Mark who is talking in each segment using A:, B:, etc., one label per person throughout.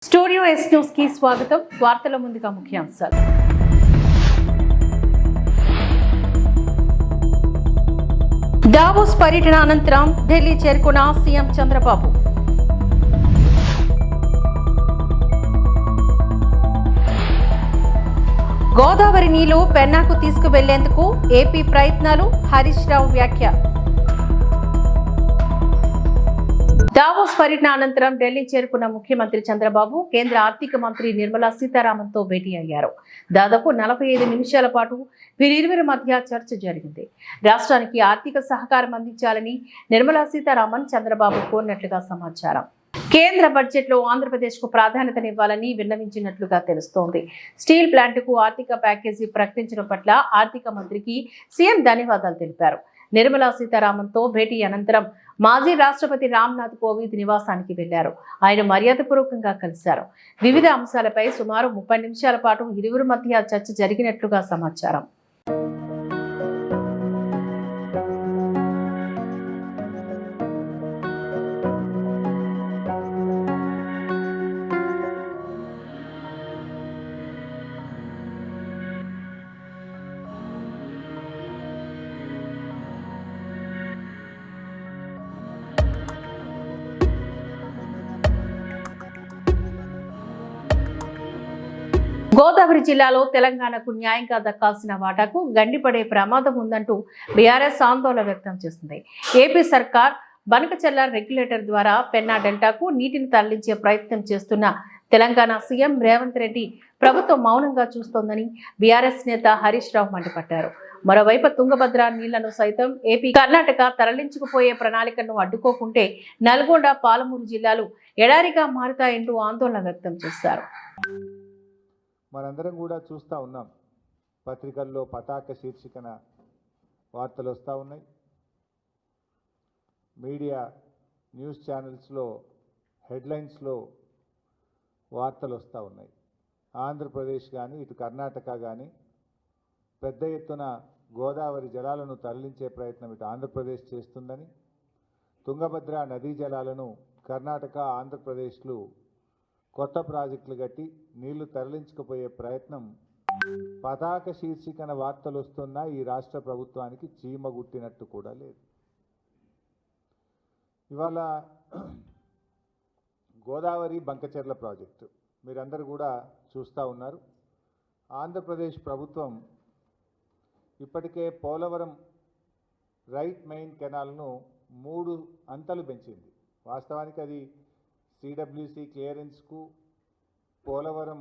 A: Studio yes news కి స్వాగతం. వార్తల ముందుగా ముఖ్యాంశాలు. దావోస్ పర్యటన అనంతరం ఢిల్లీ చేరుకున్న సీఎం చంద్రబాబు. గోదావరి నీళ్లు పెన్నాకు తీసుకువెళ్లేందుకు ఏపీ ప్రయత్నాలు, హరీష్ రావు వ్యాఖ్య. దావోస్ పర్యటన అనంతరం ఢిల్లీ చేరుకున్న ముఖ్యమంత్రి చంద్రబాబు కేంద్ర ఆర్థిక మంత్రి నిర్మలా సీతారామన్ తో భేటీ అయ్యారు. దాదాపు 45 నిమిషాల పాటు వీరిరువురి మధ్య చర్చ జరిగింది. రాష్ట్రానికి ఆర్థిక సహకారం అందించాలని నిర్మలా సీతారామన్ చంద్రబాబు కోరినట్లుగా సమాచారం. కేంద్ర బడ్జెట్ లో ఆంధ్రప్రదేశ్ కు ప్రాధాన్యతనివ్వాలని విన్నవించినట్లుగా తెలుస్తోంది. స్టీల్ ప్లాంట్ కు ఆర్థిక ప్యాకేజీ ప్రకటించడం పట్ల ఆర్థిక మంత్రికి సీఎం ధన్యవాదాలు తెలిపారు. నిర్మలా సీతారామన్ తో భేటీ అనంతరం మాజీ రాష్ట్రపతి రామ్నాథ్ కోవింద్ నివాసానికి వెళ్లారు. ఆయన మర్యాదపూర్వకంగా కలిశారు. వివిధ అంశాలపై సుమారు 30 నిమిషాల పాటు ఇరువురి మధ్య చర్చ జరిగినట్లుగా సమాచారం. గోదావరి జిల్లాలో తెలంగాణకు న్యాయంగా దక్కాల్సిన వాటాకు గండిపడే ప్రమాదం ఉందంటూ బీఆర్ఎస్ ఆందోళన వ్యక్తం చేసింది. ఏపీ సర్కార్ బనకచెర్ల రెగ్యులేటర్ ద్వారా పెన్నా డెల్టాకు నీటిని తరలించే ప్రయత్నం చేస్తున్న తెలంగాణ సీఎం రేవంత్ రెడ్డి ప్రభుత్వం మౌనంగా చూస్తోందని బీఆర్ఎస్ నేత హరీష్ రావు మండిపడ్డారు. మరోవైపు తుంగభద్ర నీళ్లను సైతం ఏపీ, కర్ణాటక తరలించుకుపోయే ప్రణాళికను అడ్డుకోకుంటే నల్గొండ, పాలమూరు జిల్లాలు ఎడారిగా మారుతాయంటూ ఆందోళన వ్యక్తం చేశారు.
B: మనందరం కూడా చూస్తూ ఉన్నాం. పత్రికల్లో పతాక శీర్షికన వార్తలు వస్తూ ఉన్నాయి. మీడియా న్యూస్ ఛానల్స్లో హెడ్లైన్స్లో వార్తలు వస్తూ ఉన్నాయి. ఆంధ్రప్రదేశ్ కానీ ఇటు కర్ణాటక కానీ పెద్ద ఎత్తున గోదావరి జలాలను తరలించే ప్రయత్నం ఇటు ఆంధ్రప్రదేశ్ చేస్తుందని, తుంగభద్ర నదీ జలాలను కర్ణాటక, ఆంధ్రప్రదేశ్లు కొత్త ప్రాజెక్టులు కట్టి నీళ్లు తరలించుకుపోయే ప్రయత్నం పతాక శీర్షికన వార్తలు వస్తున్నా ఈ రాష్ట్ర ప్రభుత్వానికి చీమ గుట్టినట్టు కూడా లేదు. ఇవాళ గోదావరి బంకచెర్ల ప్రాజెక్టు మీరందరూ కూడా చూస్తూ ఉన్నారు. ఆంధ్రప్రదేశ్ ప్రభుత్వం ఇప్పటికే పోలవరం రైట్ మెయిన్ కెనాల్ను 3 అంతలు పెంచింది. వాస్తవానికి అది సిడబ్ల్యూసి క్లియరెన్స్కు, పోలవరం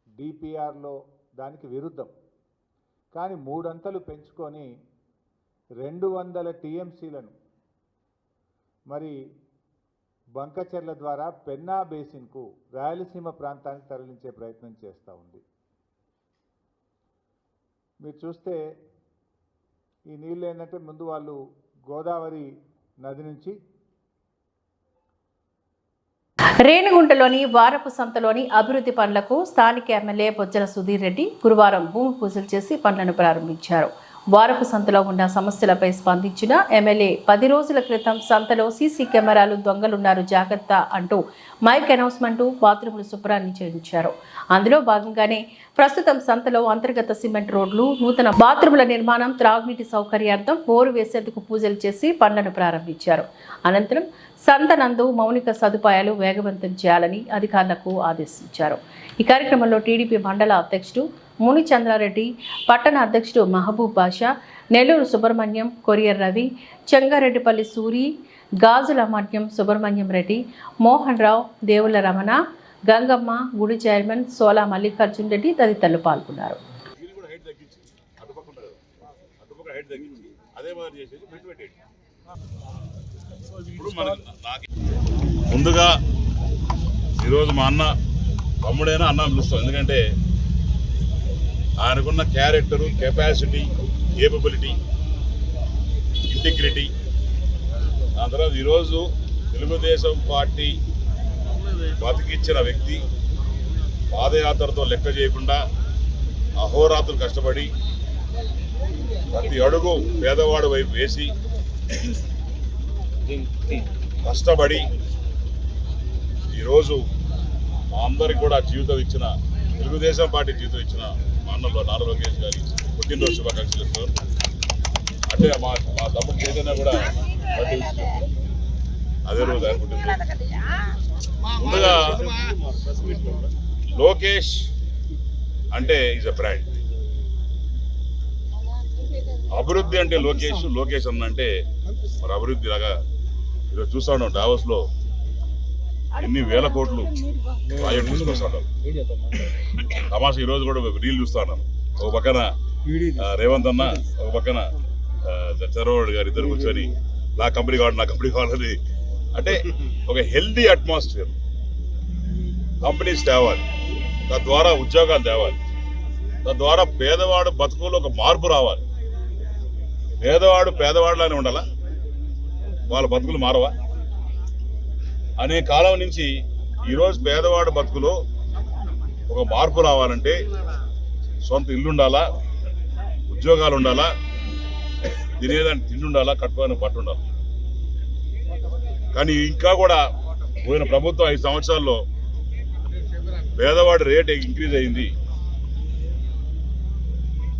B: డిపిఆర్లో దానికి విరుద్ధం. కానీ 3 అంతలు పెంచుకొని 200 టీఎంసీలను మరి బంకచెర్ల ద్వారా పెన్నా బేసిన్కు, రాయలసీమ ప్రాంతానికి తరలించే ప్రయత్నం చేస్తూ ఉంది. మీరు చూస్తే ఈ నీళ్ళు ఏంటంటే ముందు వాళ్ళు గోదావరి నది నుంచి
A: రేణిగుంటలోని వారపు సంతలోని అభివృద్ధి పనులకు స్థానిక ఎమ్మెల్యే బొజ్జల సుధీర్ రెడ్డి గురువారం భూమి పూజలు చేసి పనులను ప్రారంభించారు. వారపు సంతలో ఉన్న సమస్యలపై స్పందించిన ఎమ్మెల్యే 10 రోజుల క్రితం సంతలో సీసీ కెమెరాలు, దొంగలున్నారు జాగ్రత్త అంటూ మైక్ అనౌన్స్మెంట్, బాత్రూములు శుభ్రాన్ని చేయించారు. అందులో భాగంగానే ప్రస్తుతం సంతలో అంతర్గత సిమెంట్ రోడ్లు, నూతన బాత్రూముల నిర్మాణం, త్రాగునీటి సౌకర్యార్థం బోరు వేసేందుకు పూజలు చేసి పనులను ప్రారంభించారు. అనంతరం సంత నందు మౌలిక సదుపాయాలు వేగవంతం చేయాలని అధికారులకు ఆదేశించారు. ఈ కార్యక్రమంలో టీడీపీ మండల అధ్యక్షుడు ముని చంద్రారెడ్డి, పట్టణ అధ్యక్షుడు మహబూబ్ బాషా, నెల్లూరు సుబ్రహ్మణ్యం, కొరియర్ రవి, చెంగారెడ్డిపల్లి సూరి, గాజుల మన్యం సుబ్రహ్మణ్యం రెడ్డి, మోహన్ రావు, దేవుల రమణ, గంగమ్మ, గుడి చైర్మన్ సోలా మల్లికార్జున్ రెడ్డి తదితరులు పాల్గొన్నారు.
C: ముందుగా ఈరోజు మా అన్న తమ్ముడైనా అన్న పిలుస్తాం. ఎందుకంటే ఆయనకున్న క్యారెక్టరు, కెపాసిటీ, కేపబిలిటీ, ఇంటిగ్రిటీ, దాని తర్వాత ఈరోజు తెలుగుదేశం పార్టీ బతికిచ్చిన వ్యక్తి, పాదయాత్రతో లెక్క చేయకుండా అహోరాత్రులు కష్టపడి ప్రతి అడుగు పేదవాడు వైపు వేసి కష్టపడి ఈరోజు మా అందరికి కూడా జీవితం ఇచ్చిన తెలుగుదేశం పార్టీ జీవితం ఇచ్చిన మా అన్నలో నారా లోకేష్ గారి పుట్టినరోజు శుభాకాంక్షలు ఇస్తారు. అంటే మా తమ్ముడు చైతన్య కూడా బర్త్డే ఇచ్చారు, అదే రోజు ఆయన పుట్టినరోజు. ముందుగా లోకేష్ అంటే ఈజ్ అ బ్రాండ్. అభివృద్ధి అంటే లోకేష్ అన్నంటే మరి అభివృద్ధి లాగా ఈరోజు చూస్తా ఉన్నాం డావోస్లో ఎన్ని వేల కోట్లు ప్రాజెక్ట్ తీసుకొస్తా ఉన్నాం. తమాషా ఈరోజు కూడా రీల్ చూస్తా ఉన్నాను. ఒక పక్కన రేవంత్ అన్న, ఒక పక్కన చంద్రబాబు గారు ఇద్దరు కూర్చొని నా కంపెనీ కావాలని అంటే ఒక హెల్దీ అట్మాస్ఫియర్ కంపెనీస్ తేవాలి, తద్వారా ఉద్యోగాలు తేవాలి, తద్వారా పేదవాడు బతుకులో ఒక మార్పు రావాలి. పేదవాడులానే ఉండాలా, వాళ్ళ బతుకులు మారవా అనే కాలం నుంచి ఈరోజు పేదవాడు బతుకులో ఒక మార్పు రావాలంటే సొంత ఇల్లు ఉండాలా, ఉద్యోగాలు ఉండాలా, తినేదాన్ని తిండి ఉండాలా, కట్టుకోని పట్టు ఉండాలి. కానీ ఇంకా కూడా పోయిన ప్రభుత్వం 5 సంవత్సరాల్లో పేదవాడి రేట్ ఇంక్రీజ్ అయింది,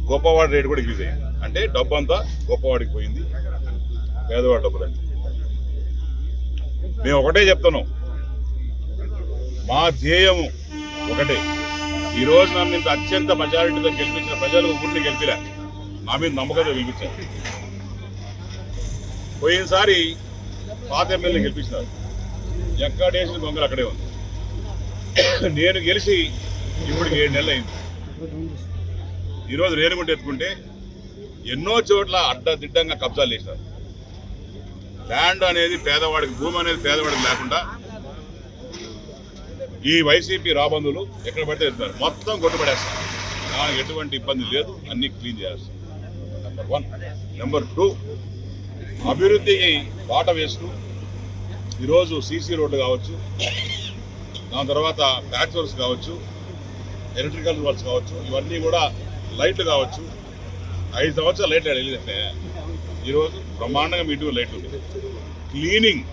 C: గొప్పవాడి రేటు కూడా ఇంక్రీజ్ అయింది. అంటే డబ్బు అంతా గొప్పవాడికి పోయింది, పేదవాడి డబ్బులండి. మేము ఒకటే చెప్తున్నాం, మా ధ్యేయము ఒకటే. ఈరోజు నన్ను ఇంత అత్యంత మెజారిటీతో గెలిపించిన ప్రజలు ఊరిని గెలిపిరా, నా మీద నమ్మకంతో గెలిపించారు. పోయినసారి పాత ఎమ్మెల్యే గెలిపించినారు, ఎక్కడ వేసిన దొంగలు అక్కడే ఉంది. నేను గెలిచి ఇప్పటికి 7 నెలలు అయింది. ఈరోజు రేణుగుంట ఎత్తుకుంటే ఎన్నో చోట్ల అడ్డదిడ్డంగా కబ్జాలు చేసినారు. ల్యాండ్ అనేది పేదవాడికి, భూమి అనేది పేదవాడికి లేకుండా ఈ వైసీపీ రాబందులు ఎక్కడ పడితే వెళ్తున్నారు, మొత్తం కొట్టుబడేస్తారు. దానికి ఎటువంటి ఇబ్బంది లేదు, అన్ని క్లీన్ చేస్తారు. నెంబర్ 1. నెంబర్ 2, అభివృద్ధికి బాట వేస్తూ ఈరోజు సీసీ రోడ్డు కావచ్చు, దాని తర్వాత ప్యాచ్ వర్క్స్ కావచ్చు, ఎలక్ట్రికల్ వర్క్స్ కావచ్చు, ఇవన్నీ కూడా లైట్లు కావచ్చు. 5 సంవత్సరాలు లైట్లు వెళ్ళితే ఈరోజు బ్రహ్మాండంగా మీటు లైట్లు, క్లీనింగ్,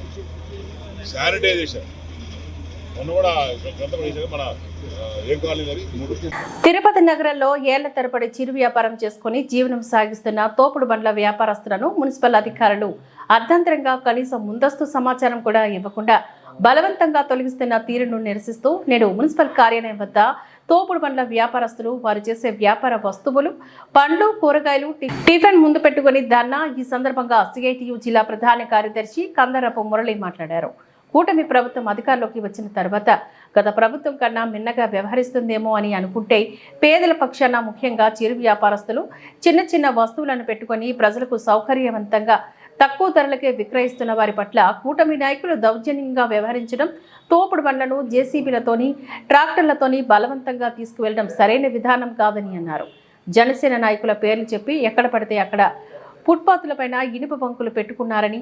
C: శానిటైజేషన్ కూడా మన ఏం కాలేదు.
A: తిరుపతి నగరంలో ఏళ్ల తరబడి చిరు వ్యాపారం చేసుకుని జీవనం సాగిస్తున్న తోపుడు బండ్ల వ్యాపారస్తులను మున్సిపల్ అధికారులు అర్ధంతరంగా కనీసం ముందస్తు సమాచారం కూడా ఇవ్వకుండా బలవంతంగా తొలగిస్తున్న తీరును నిరసిస్తూ నేడు మున్సిపల్ కార్యాలయం వద్ద తోపుడు బండ్ల వ్యాపారస్తులు వారు చేసే వ్యాపార వస్తువులు, పండ్లు, కూరగాయలు, టిఫిన్ ముందు పెట్టుకుని ధర్నా. ఈ సందర్భంగా సిఐటియు జిల్లా ప్రధాన కార్యదర్శి కందరపు మురళి మాట్లాడారు. కూటమి ప్రభుత్వం అధికారంలోకి వచ్చిన తర్వాత గత ప్రభుత్వం కన్నా మిన్నగా వ్యవహరిస్తుందేమో అని అనుకుంటే పేదల పక్షాన ముఖ్యంగా చిరు వ్యాపారస్తులు చిన్న చిన్న వస్తువులను పెట్టుకుని ప్రజలకు సౌకర్యవంతంగా తక్కువ ధరలకే విక్రయిస్తున్న వారి పట్ల కూటమి నాయకులు దౌర్జన్యంగా వ్యవహరించడం, తోపుడు బండ్లను జేసీబీలతోని ట్రాక్టర్లతోని బలవంతంగా తీసుకువెళ్లడం సరైన విధానం కాదని అన్నారు. జనసేన నాయకుల పేర్లు చెప్పి ఎక్కడ పడితే అక్కడ ఫుట్పాత్లపైన ఇనుప బంకులు పెట్టుకున్నారని,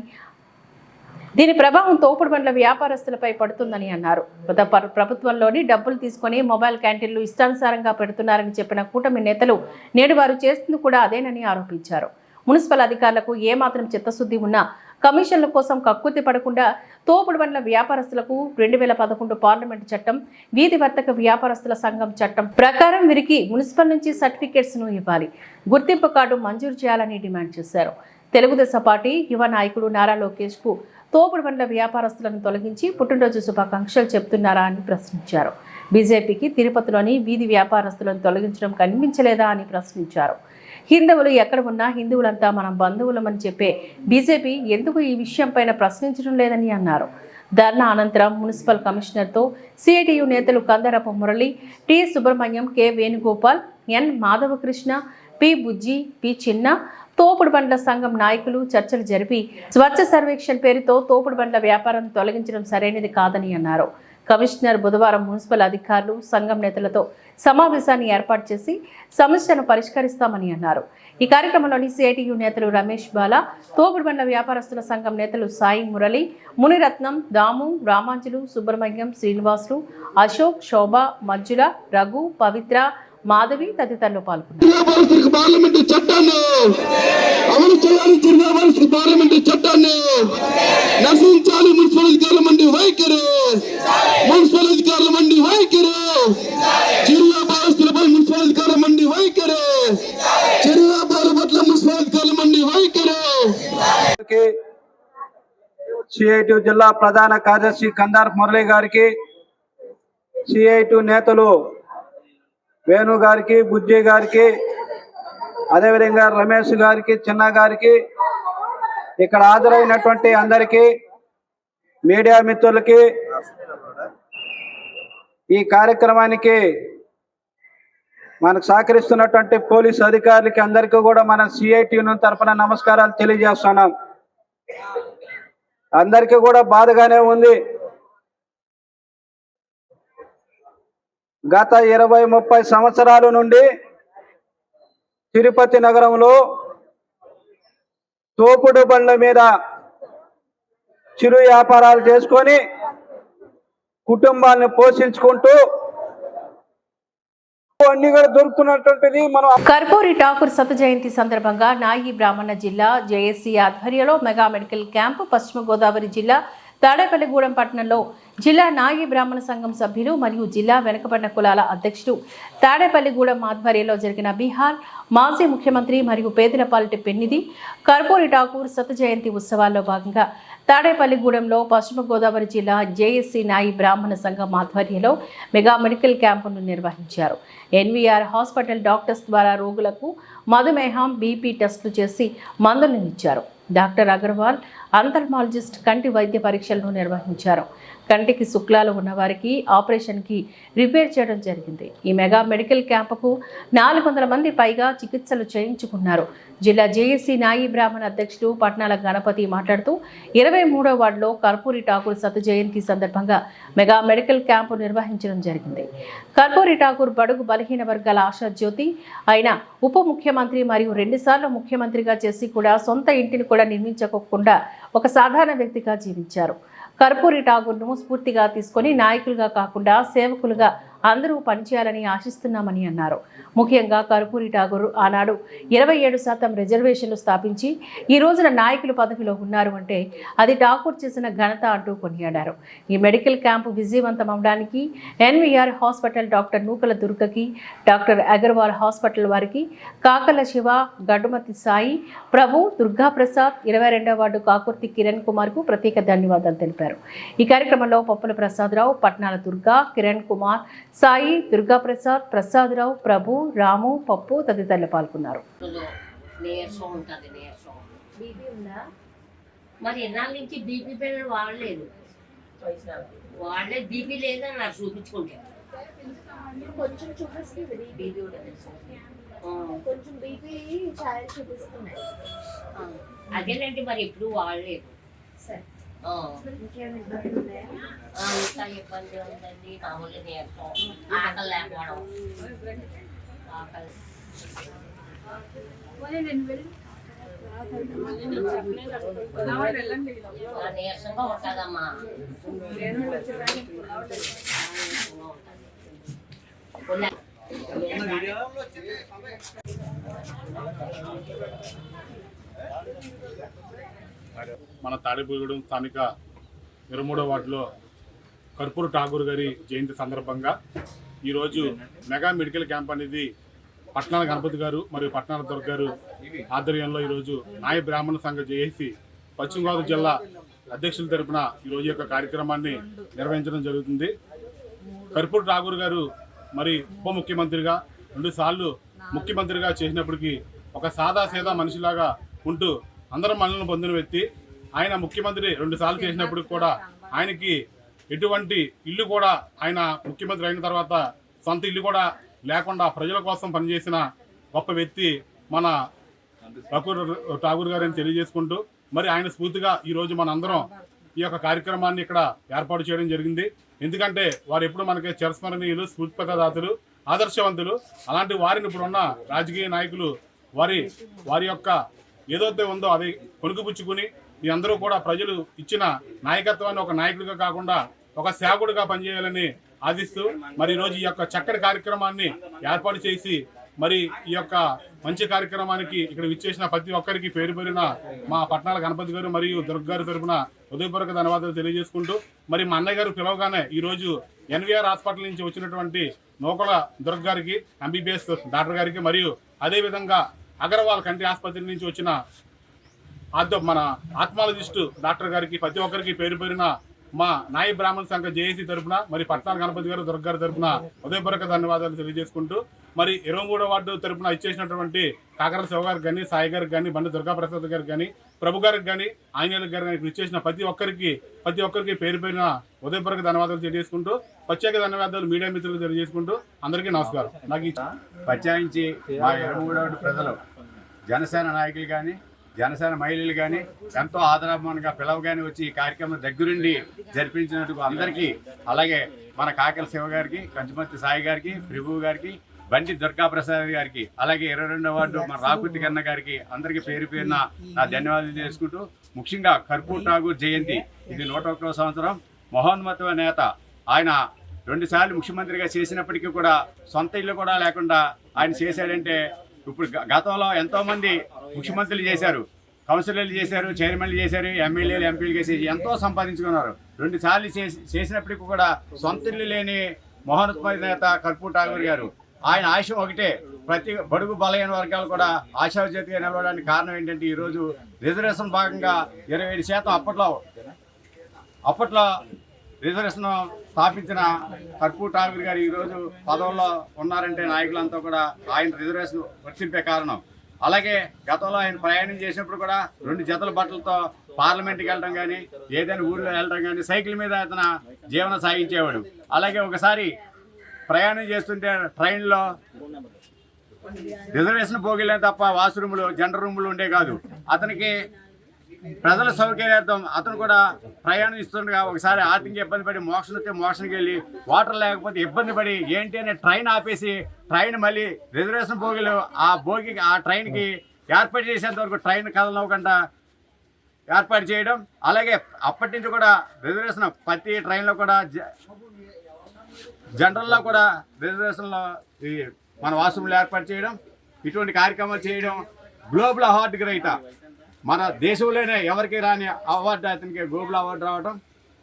A: దీని ప్రభావం తోపుడు బండ్ల వ్యాపారస్తులపై పడుతుందని అన్నారు. గత ప్రభుత్వంలోని డబ్బులు తీసుకుని మొబైల్ క్యాంటీన్లు ఇష్టానుసారంగా పెడుతున్నారని చెప్పిన కూటమి నేతలు నేడు వారు చేస్తుంది కూడా అదేనని ఆరోపించారు. మున్సిపల్ అధికారులకు ఏమాత్రం చిత్తశుద్ధి ఉన్నా కమిషన్ల కోసం కక్కుర్తి పడకుండా తోపుడు బండ్ల వ్యాపారస్తులకు 2011 పార్లమెంటు చట్టం, వీధి వర్తక వ్యాపారస్తుల సంఘం చట్టం ప్రకారం వీరికి మున్సిపల్ నుంచి సర్టిఫికేట్స్ ను ఇవ్వాలి, గుర్తింపు కార్డు మంజూరు చేయాలని డిమాండ్ చేశారు. తెలుగుదేశం పార్టీ యువ నాయకుడు నారా లోకేష్ కు తోపుడు బండ్ల వ్యాపారస్తులను తొలగించి పుట్టినరోజు శుభాకాంక్షలు చెప్తున్నారా అని ప్రశ్నించారు. బీజేపీకి తిరుపతిలోని వీధి వ్యాపారస్తులను తొలగించడం కనిపించలేదా అని ప్రశ్నించారు. హిందువులు ఎక్కడ ఉన్నా హిందువులంతా మనం బంధువులమని చెప్పే బీజేపీ ఎందుకు ఈ విషయంపైన ప్రశ్నించడం లేదని అన్నారు. ధర్నా అనంతరం మున్సిపల్ కమిషనర్తో సిఐటియు నేతలు కందరపు మురళి, టి సుబ్రహ్మణ్యం, కె వేణుగోపాల్, ఎన్ మాధవకృష్ణ, పి బుజ్జి, పి చిన్న, తోపుడు బండ్ల సంఘం నాయకులు చర్చలు జరిపి స్వచ్ఛ సర్వేక్షణ పేరుతో తోపుడు బండ్ల వ్యాపారం తొలగించడం సరైనది కాదని అన్నారు. కమిషనర్ బుధవారం మున్సిపల్ అధికారులు, సంఘం నేతలతో సమావేశాన్ని ఏర్పాటు చేసి సమస్యను పరిష్కరిస్తామని అన్నారు. ఈ కార్యక్రమంలోని సిఐటియు నేతలు రమేష్ బాల, తోపుడు బండ్ల వ్యాపారస్తుల సంఘం నేతలు సాయి మురళి, మునిరత్నం, దాము, రామాంజులు, సుబ్రహ్మణ్యం, శ్రీనివాసులు, అశోక్, శోభ, మంజుల, రఘు, పవిత్ర, మాధవి తదితరులు పాల్గొన్నారు.
D: పార్లమెంటు చట్టాన్ని అమలు చేయాలి. జిల్లా పార్లమెంటు చట్టాన్ని నశించాలి. మున్సిపల్ అధికారుల మండి వైఖరి, మున్సిపల్ అధికారుల మండి వైఖరి, జిల్లా భారస్తులపై మున్సిపల్ అధికారుల మండి వైఖరి, జిల్లా భారత పట్ల మున్సిపల్ అధికారుల మండి వైఖరి.
E: సిఐటి జిల్లా ప్రధాన కార్యదర్శి కందార్ మురళి గారికి, సిఐటి నేతలు వేణు గారికి, బుజ్జి గారికి, అదేవిధంగా రమేష్ గారికి, చిన్న గారికి, ఇక్కడ హాజరైనటువంటి అందరికీ, మీడియా మిత్రులకి, ఈ కార్యక్రమానికి మనకు సహకరిస్తున్నటువంటి పోలీసు అధికారులకి అందరికీ కూడా మన సిఐటి యూనియన్ తరఫున నమస్కారాలు తెలియజేస్తున్నాం. అందరికీ కూడా బాధగానే ఉంది. గత 20-30 సంవత్సరాల నుండి తిరుపతి నగరంలో తోపుడు బండ్ల మీద చిరు వ్యాపారాలు చేసుకొని కుటుంబాలను పోషించుకుంటూ అన్ని కూడా దొరుకుతున్నటువంటిది మనం.
A: కర్పూరి ఠాకూర్ శత జయంతి సందర్భంగా నాయి బ్రాహ్మణ జిల్లా జేఏసీ ఆధ్వర్యంలో మెగా మెడికల్ క్యాంపు పశ్చిమ గోదావరి జిల్లా తాడేపల్లిగూడెం పట్టణంలో జిల్లా నాయి బ్రాహ్మణ సంఘం సభ్యులు మరియు జిల్లా వెనుకబడిన కులాల అధ్యక్షుడు తాడేపల్లిగూడెం ఆధ్వర్యంలో జరిగిన బీహార్ మాజీ ముఖ్యమంత్రి మరియు పేదలపాలిటి పెన్నిధి కర్పూరి ఠాకూర్ శత జయంతి ఉత్సవాల్లో భాగంగా తాడేపల్లిగూడెంలో పశ్చిమ గోదావరి జిల్లా జేఎస్సీ నాయి బ్రాహ్మణ సంఘం ఆధ్వర్యంలో మెగా మెడికల్ క్యాంపును నిర్వహించారు. ఎన్వీఆర్ హాస్పిటల్ డాక్టర్స్ ద్వారా రోగులకు మధుమేహం, బీపీ టెస్టులు చేసి మందులను ఇచ్చారు. డాక్టర్ అగర్వాల్ ఆంథల్మాలజిస్ట్ కంటి వైద్య పరీక్షలను నిర్వహించారు. కంటికి శుక్లాలు ఉన్నవారికి ఆపరేషన్కి రిపేర్ చేయడం జరిగింది. ఈ మెగా మెడికల్ క్యాంపుకు 400 మంది పైగా చికిత్సలు చేయించుకున్నారు. జిల్లా జేఏసీ నాయి బ్రాహ్మణ అధ్యక్షుడు పట్నాల గణపతి మాట్లాడుతూ 23వ వార్డులో కర్పూరి ఠాకూర్ శత జయంతి సందర్భంగా మెగా మెడికల్ క్యాంపు నిర్వహించడం జరిగింది. కర్పూరి ఠాకూర్ బడుగు బలహీన వర్గాల ఆశాజ్యోతి అయిన ఉప ముఖ్యమంత్రి మరియు 2 సార్లు ముఖ్యమంత్రిగా చేసి కూడా సొంత ఇంటిని కూడా నిర్మించుకోకుండా ఒక సాధారణ వ్యక్తిగా జీవించారు. కర్పూరి ఠాకూర్ను స్ఫూర్తిగా తీసుకొని నాయకులుగా కాకుండా సేవకులుగా అందరూ పనిచేయాలని ఆశిస్తున్నామని అన్నారు. ముఖ్యంగా కర్పూరి ఠాకూర్ ఆనాడు 27% రిజర్వేషన్లు స్థాపించి ఈ రోజున నాయకులు పదవిలో ఉన్నారు అంటే అది ఠాకూర్ చేసిన ఘనత అంటూ కొనియాడారు. ఈ మెడికల్ క్యాంపు విజయవంతం అవడానికి ఎన్వీఆర్ హాస్పిటల్ డాక్టర్ నూకల దుర్గకి, డాక్టర్ అగర్వాల్ హాస్పిటల్ వారికి, కాకల శివ, గడ్డుమతి సాయి, ప్రభు, దుర్గాప్రసాద్, 22వ వార్డు కాకుర్తి కిరణ్ కుమార్ కు ప్రత్యేక ధన్యవాదాలు తెలిపారు. ఈ కార్యక్రమంలో పప్పుల ప్రసాదరావు, పట్నాల దుర్గా, కిరణ్ కుమార్, సాయి, దుర్గాప్రసాద్, ప్రసాదరావు, ప్రభు, రాము, పప్పు తదితరులు పాల్గొన్నారు.
F: మరి ఎన్నాళ్ళ నుంచి బీపీ పిల్లలు వాడలేదు, బీపీ లేదని నాకు చూపించుకుంటే
G: కొంచెం చూపిస్తుంది, కొంచెం బీపీ ఛాయలు చూపిస్తున్నాయి.
F: అదేనంటే మరి ఎప్పుడు వాడలేదు. ఇంకా ఇబ్బంది ఉందండి, మామూలు నీరసం, ఆకలి లేకపోవడం, నీరసంగా ఉంటుందమ్మా.
H: మన తాడేపల్లిగూడెం స్థానిక 23వ వార్డులో కర్పూరి ఠాకూర్ గారి జయంతి సందర్భంగా ఈరోజు మెగా మెడికల్ క్యాంప్ అనేది పట్నాల గణపతి గారు మరియు పట్నాల దుర్గ గారు ఆధ్వర్యంలో ఈరోజు నాయ బ్రాహ్మణ సంఘ జేఏసీ పశ్చిమ గోదావరి జిల్లా అధ్యక్షుల తరపున ఈరోజు యొక్క కార్యక్రమాన్ని నిర్వహించడం జరుగుతుంది. కర్పూరి ఠాకూర్ గారు మరి ఉప ముఖ్యమంత్రిగా 2 సార్లు ముఖ్యమంత్రిగా చేసినప్పటికీ ఒక సాదాసీదా మనిషిలాగా ఉంటూ అందరం మనల్ని పొందిన వ్యక్తి. ఆయన ముఖ్యమంత్రి 2 సార్లు చేసినప్పుడు కూడా ఆయనకి ఎటువంటి ఇల్లు కూడా, ఆయన ముఖ్యమంత్రి అయిన తర్వాత సొంత ఇల్లు కూడా లేకుండా ప్రజల కోసం పనిచేసిన గొప్ప వ్యక్తి మన ఠాకూర్ గారిని తెలియజేసుకుంటూ, మరి ఆయన స్ఫూర్తిగా ఈరోజు మనందరం ఈ యొక్క కార్యక్రమాన్ని ఇక్కడ ఏర్పాటు చేయడం జరిగింది. ఎందుకంటే వారు ఎప్పుడు మనకి చిరస్మరణీయులు, స్ఫూర్తిదాతలు, ఆదర్శవంతులు. అలాంటి వారిని ఇప్పుడున్న రాజకీయ నాయకులు వారి యొక్క ఏదైతే ఉందో అది కొనుక్కుపుచ్చుకుని మీ అందరూ కూడా ప్రజలు ఇచ్చిన నాయకత్వాన్ని ఒక నాయకుడిగా కాకుండా ఒక సేవకుడిగా పనిచేయాలని ఆశిస్తూ మరి ఈరోజు ఈ యొక్క చక్కటి కార్యక్రమాన్ని ఏర్పాటు చేసి మరి ఈ యొక్క మంచి కార్యక్రమానికి ఇక్కడ విచ్చేసిన ప్రతి ఒక్కరికి పేరు పేరున మా పట్నాల గణపతి గారు మరియు దుర్గ గారి తరఫున హృదయపూర్వక ధన్యవాదాలు తెలియజేసుకుంటూ మరి మా అన్నయ్య గారు పిలవగానే ఈరోజు ఎన్వీఆర్ హాస్పిటల్ నుంచి వచ్చినటువంటి నూకల దుర్గ గారికి, ఎంబీబీఎస్ డాక్టర్ గారికి, మరియు అదేవిధంగా అగర్వాల్ కంటి ఆసుపత్రి నుంచి వచ్చిన మన ఆత్మాలజిస్టు డాక్టర్ గారికి, ప్రతి ఒక్కరికి పేరు పేరున మా నాయ బ్రాహ్మణ సంఘ జేఏసీ తరఫున మరి పట్నాల గణపతి గారు దుర్గ గారి తరఫున హృదయపూర్వక ధన్యవాదాలు తెలియజేసుకుంటూ మరి 23వ వార్డు తరఫున ఇచ్చేసినటువంటి కాకర శివ గారికి కానీ, సాయి గారికి కానీ, బండి దుర్గాప్రసాద్ గారికి కానీ, ప్రభు గారికి కానీ, ఆంజనేయులు గారికి కానీ ఇచ్చేసిన ప్రతి ఒక్కరికి పేరు పేరున హృదయపూర్వక ధన్యవాదాలు తెలియజేసుకుంటూ ప్రత్యేక ధన్యవాదాలు మీడియా మిత్రులకు తెలియజేసుకుంటూ అందరికీ నమస్కారం. నాకు
I: ప్రత్యేకించి మా 23వ వార్డు ప్రజలు, జనసేన నాయకులు కానీ, జనసేన మహిళలు కానీ ఎంతో ఆదరాభిమానంగా పిలవగానే వచ్చి ఈ కార్యక్రమం దగ్గరుండి జరిపించినందుకు అందరికీ, అలాగే మన కాకల శివ గారికి, కంచుమర్తి సాయి గారికి, ప్రభువు గారికి, బండి దుర్గాప్రసాద్ గారికి, అలాగే 22వ వార్డు మన రాకుర్తి కన్న గారికి అందరికీ పేరు పేరున నా ధన్యవాదాలు చేసుకుంటూ, ముఖ్యంగా కర్పూర్ ఠాగూర్ జయంతి, ఇది 101వ సంవత్సరం. మహోన్నతమైన నేత ఆయన 2 సార్లు ముఖ్యమంత్రిగా చేసినప్పటికీ కూడా సొంత ఇల్లు కూడా లేకుండా ఆయన చేశాడంటే, ఇప్పుడు గతంలో ఎంతోమంది ముఖ్యమంత్రులు చేశారు, కౌన్సిలర్లు చేశారు, చైర్మన్లు చేశారు, ఎమ్మెల్యేలు, ఎంపీలు చేసి ఎంతో సంపాదించుకున్నారు. 2 సార్లు చేసినప్పటికీ కూడా సొంత ఇల్లు లేని మహోన్నతమైన నేత కర్పూర్ ఠాగూర్ గారు. ఆయన ఆశయం ఒకటే, ప్రతి బడుగు బలహీన వర్గాలు కూడా ఆశాజ్యోతిగా నిలవడానికి కారణం ఏంటంటే, ఈరోజు రిజర్వేషన్ భాగంగా 27% అప్పట్లో రిజర్వేషన్ స్థాపించిన కర్పూర్ ఠాగూర్ గారు ఈరోజు పదవుల్లో ఉన్నారంటే నాయకులంతా కూడా ఆయన రిజర్వేషన్ వర్తింపే కారణం. అలాగే గతంలో ఆయన ప్రయాణం చేసినప్పుడు కూడా 2 జతల బట్టలతో పార్లమెంట్కి వెళ్ళడం కానీ, ఏదైనా ఊళ్ళో వెళ్ళడం కానీ, సైకిల్ మీద అతను జీవనం సాగించేవాడు. అలాగే ఒకసారి ప్రయాణం చేస్తుంటే ట్రైన్లో రిజర్వేషన్ పోగిలే తప్ప వాష్రూములు, జనరల్ రూములు ఉండే కాదు. అతనికి ప్రజల సౌకర్యార్థం అతను కూడా ప్రయాణం ఇస్తుండగా ఒకసారి ఆర్థిక ఇబ్బంది పడి మోషన్ వస్తే మోషన్కి వెళ్ళి, వాటర్ లేకపోతే ఇబ్బంది పడి ఏంటి అని ట్రైన్ ఆపేసి, ట్రైన్ మళ్ళీ రిజర్వేషన్ బోగిలు ఆ ట్రైన్కి ఏర్పాటు చేసేంత వరకు ట్రైన్ కదలవ్వకుండా ఏర్పాటు చేయడం. అలాగే అప్పటి నుంచి కూడా రిజర్వేషన్ ప్రతి ట్రైన్లో కూడా జనరల్లో కూడా రిజర్వేషన్లో ఈ మన వాష్రూమ్లు ఏర్పాటు చేయడం, ఇటువంటి కార్యక్రమాలు చేయడం. గ్లోబల్ అవార్డు గ్రహీత, మన దేశంలోనే ఎవరికి రాని అవార్డు అతనికి గ్లోబల్ అవార్డు రావడం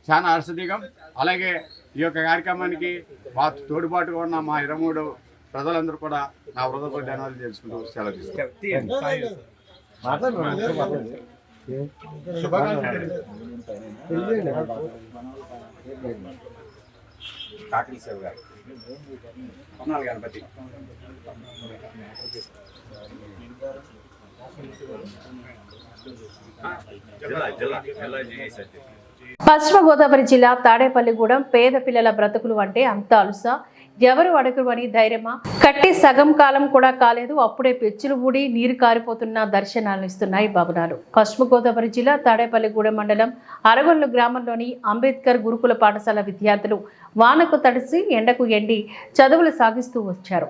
I: చాలా హర్షదీయం. అలాగే ఈ యొక్క కార్యక్రమానికి మా తోడుపాటుగా ఉన్న మా 23 ప్రజలందరూ కూడా నా హృదయపూర్వక ధన్యవాదాలు తెలుసుకుంటూ సెలవు తీసుకుంటాను. కాకల శివ గారు, పట్నాల గణపతి.
A: పశ్చిమ గోదావరి జిల్లా తాడేపల్లిగూడెం పేద పిల్లల బ్రతుకులు అంటే అంత అలుసా, ఎవరు అడగరు అని ధైర్యమా? కట్టి సగం కాలం కూడా కాలేదు, అప్పుడే పెచ్చులు ఊడి నీరు కారిపోతున్న దర్శనాలను ఇస్తున్నాయి భవనాలు. పశ్చిమ గోదావరి జిల్లా తాడేపల్లిగూడెం మండలం అరగొల్లు గ్రామంలోని అంబేద్కర్ గురుకుల పాఠశాల విద్యార్థులు వానకు తడిసి ఎండకు ఎండి చదువులు సాగిస్తూ వచ్చారు.